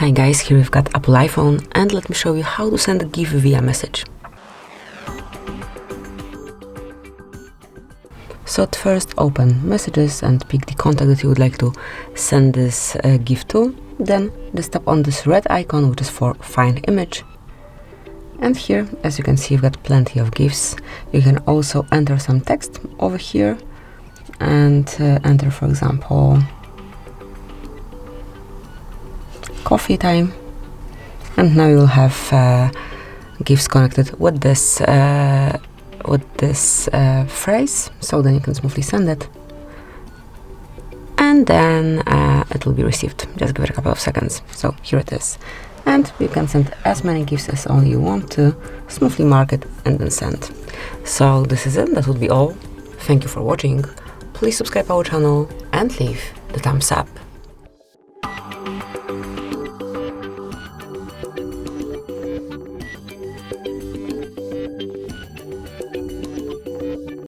Hi guys, here we've got Apple iPhone, and let me show you how to send a GIF via message. So at first open messages and pick the contact that you would like to send this GIF to. Then just tap on this red icon, which is for find image. And here, as you can see, you've got plenty of GIFs. You can also enter some text over here and enter, for example, coffee time, and now you'll have GIFs connected with this phrase, so then you can smoothly send it, and then it will be received. Just give it a couple of seconds. So here it is, and you can send as many GIFs as only you want to, smoothly mark it and then send. So this is it, that would be all. Thank you for watching. Please subscribe our channel and leave the thumbs up.